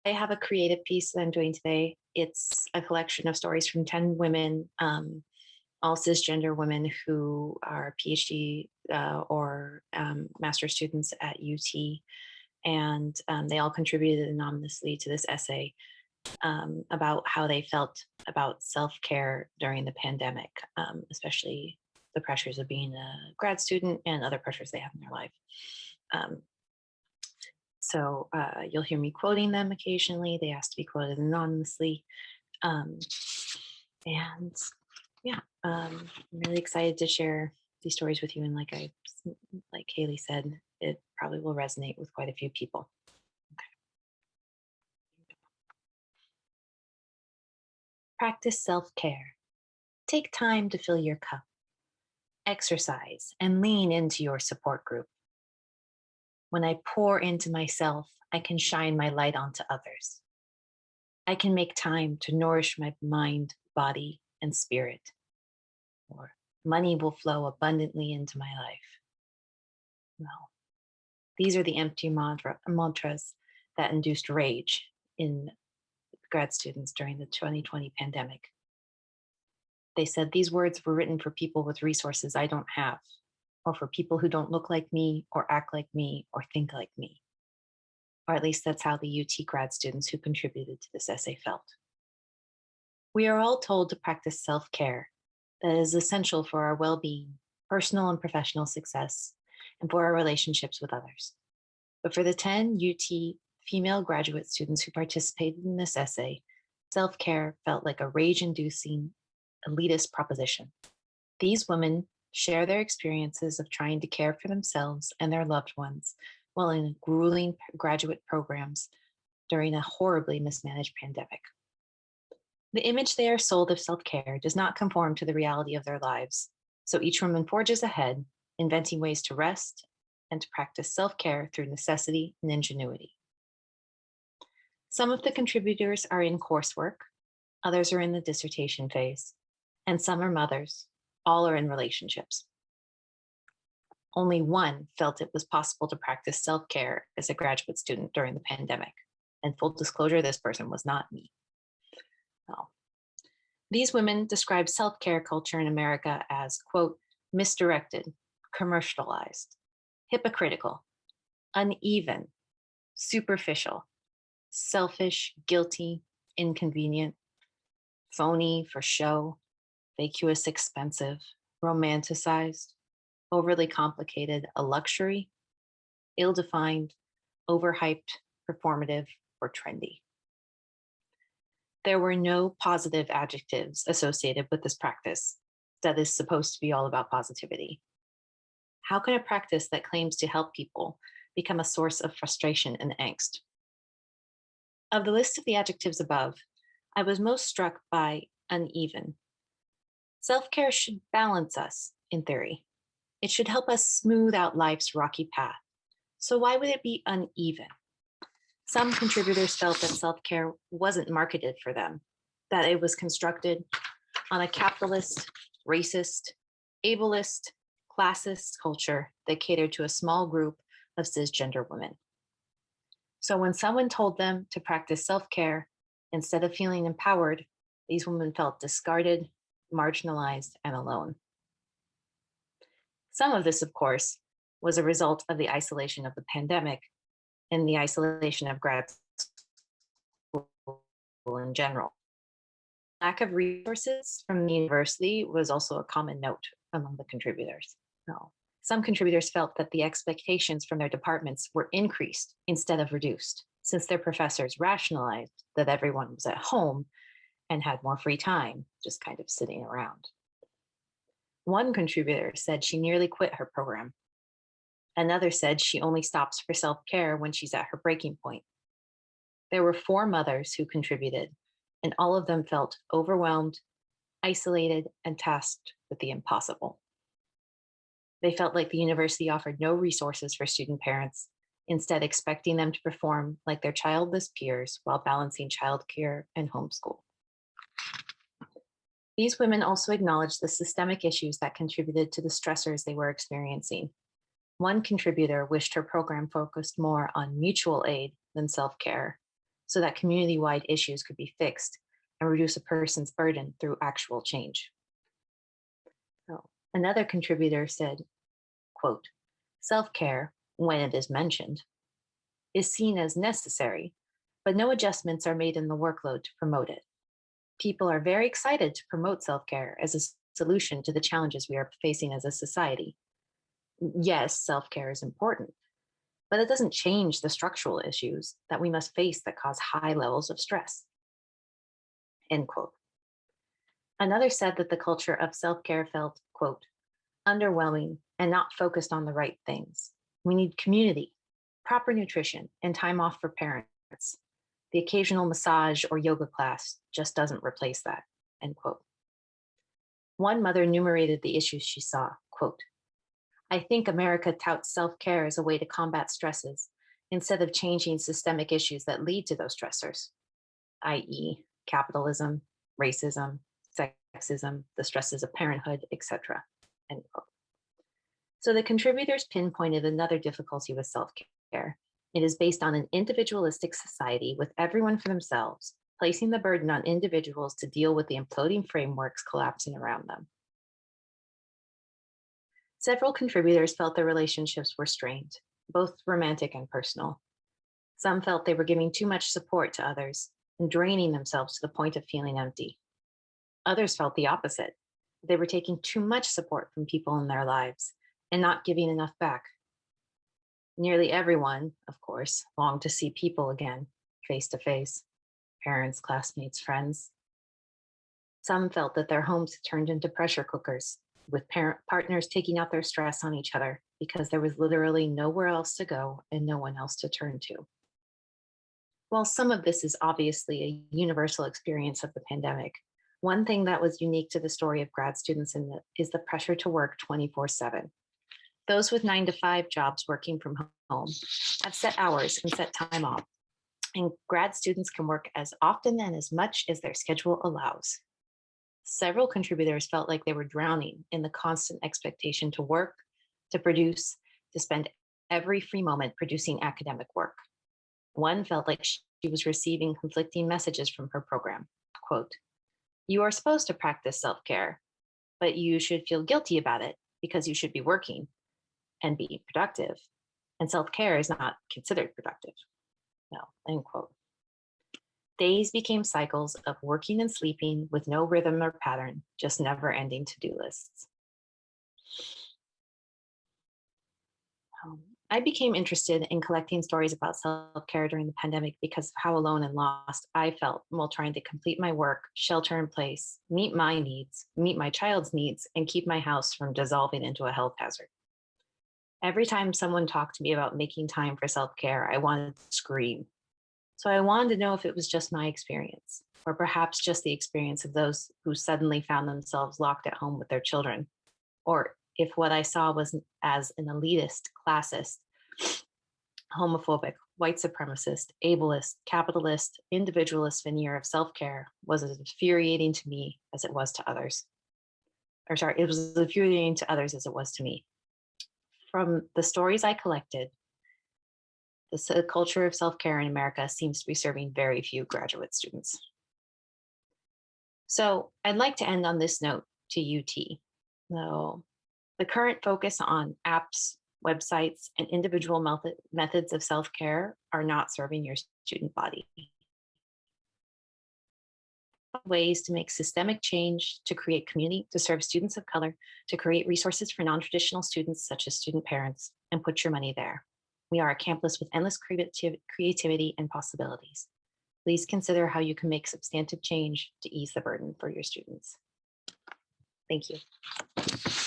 I have a creative piece that I'm doing today. It's a collection of stories from 10 women, all cisgender women who are PhD or master's students at UT. And they all contributed anonymously to this essay about how they felt about self-care during the pandemic, especially the pressures of being a grad student and other pressures they have in their life. Um, so you'll hear me quoting them occasionally. They ask to be quoted anonymously. Um, and yeah, I'm really excited to share these stories with you. And like Haley said, it probably will resonate with quite a few people. Practice self-care. Take time to fill your cup. Exercise and lean into your support group. When I pour into myself, I can shine my light onto others. I can make time to nourish my mind, body, and spirit. Or money will flow abundantly into my life. Well, these are the empty mantras that induced rage in grad students during the 2020 pandemic. They said these words were written for people with resources I don't have, or for people who don't look like me, or act like me, or think like me. Or at least that's how the UT grad students who contributed to this essay felt. We are all told to practice self-care that is essential for our well-being, personal and professional success, and for our relationships with others. But for the 10 UT female graduate students who participated in this essay, self-care felt like a rage-inducing, elitist proposition. These women share their experiences of trying to care for themselves and their loved ones while in grueling graduate programs during a horribly mismanaged pandemic. The image they are sold of self-care does not conform to the reality of their lives, so each woman forges ahead, inventing ways to rest and to practice self-care through necessity and ingenuity. Some of the contributors are in coursework, others are in the dissertation phase, and some are mothers. All are in relationships. Only one felt it was possible to practice self-care as a graduate student during the pandemic. And full disclosure, this person was not me. Well, these women describe self-care culture in America as, quote, misdirected, commercialized, hypocritical, uneven, superficial, selfish, guilty, inconvenient, phony for show, vacuous expensive, romanticized, overly complicated, a luxury, ill-defined, overhyped, performative, or trendy. There were no positive adjectives associated with this practice that is supposed to be all about positivity. How can a practice that claims to help people become a source of frustration and angst? Of the list of the adjectives above, I was most struck by uneven. Self-care should balance us, in theory. It should help us smooth out life's rocky path. So why would it be uneven? Some contributors felt that self-care wasn't marketed for them, that it was constructed on a capitalist, racist, ableist, classist culture that catered to a small group of cisgender women. So when someone told them to practice self-care, instead of feeling empowered, these women felt discarded, marginalized, and alone. Some of this, of course, was a result of the isolation of the pandemic and the isolation of grad school in general. Lack of resources from the university was also a common note among the contributors. No. Some contributors felt that the expectations from their departments were increased instead of reduced, since their professors rationalized that everyone was at home and had more free time, just kind of sitting around. One contributor said she nearly quit her program. Another said she only stops for self-care when she's at her breaking point. There were 4 mothers who contributed, and all of them felt overwhelmed, isolated, and tasked with the impossible. They felt like the university offered no resources for student parents, instead expecting them to perform like their childless peers while balancing childcare and homeschool. These women also acknowledged the systemic issues that contributed to the stressors they were experiencing. One contributor wished her program focused more on mutual aid than self-care, so that community-wide issues could be fixed and reduce a person's burden through actual change. So, another contributor said, quote, self-care, when it is mentioned, is seen as necessary, but no adjustments are made in the workload to promote it. People are very excited to promote self-care as a solution to the challenges we are facing as a society. Yes, self-care is important, but it doesn't change the structural issues that we must face that cause high levels of stress. End quote. Another said that the culture of self-care felt, quote, underwhelming and not focused on the right things. We need community, proper nutrition, and time off for parents. The occasional massage or yoga class just doesn't replace that, end quote. One mother enumerated the issues she saw, quote, I think America touts self-care as a way to combat stresses instead of changing systemic issues that lead to those stressors, i.e. capitalism, racism, sexism, the stresses of parenthood, etc. End quote. So the contributors pinpointed another difficulty with self-care. It is based on an individualistic society with everyone for themselves, placing the burden on individuals to deal with the imploding frameworks collapsing around them. Several contributors felt their relationships were strained, both romantic and personal. Some felt they were giving too much support to others and draining themselves to the point of feeling empty. Others felt the opposite. They were taking too much support from people in their lives and not giving enough back. Nearly everyone, of course, longed to see people again, face to face, parents, classmates, friends. Some felt that their homes had turned into pressure cookers, with partners taking out their stress on each other because there was literally nowhere else to go and no one else to turn to. While some of this is obviously a universal experience of the pandemic, one thing that was unique to the story of grad students is the pressure to work 24/7. Those with 9-to-5 jobs working from home have set hours and set time off, and grad students can work as often and as much as their schedule allows. Several contributors felt like they were drowning in the constant expectation to work, to produce, to spend every free moment producing academic work. One felt like she was receiving conflicting messages from her program. Quote, you are supposed to practice self-care, but you should feel guilty about it because you should be working and be productive, and self-care is not considered productive. No, end quote. Days became cycles of working and sleeping with no rhythm or pattern, just never-ending to-do lists. I became interested in collecting stories about self-care during the pandemic because of how alone and lost I felt while trying to complete my work, shelter in place, meet my needs, meet my child's needs, and keep my house from dissolving into a health hazard. Every time someone talked to me about making time for self-care, I wanted to scream. So I wanted to know if it was just my experience, or perhaps just the experience of those who suddenly found themselves locked at home with their children, or if what I saw was as an elitist, classist, homophobic, white supremacist, ableist, capitalist, individualist veneer of self-care was as infuriating to me as it was to others. It was as infuriating to others as it was to me. From the stories I collected, the culture of self-care in America seems to be serving very few graduate students. So I'd like to end on this note to UT. So the current focus on apps, websites, and individual methods of self-care are not serving your student body. Ways to make systemic change, to create community, to serve students of color, to create resources for non-traditional students such as student parents, and put your money there. We are a campus with endless creativity and possibilities. Please consider how you can make substantive change to ease the burden for your students. Thank you.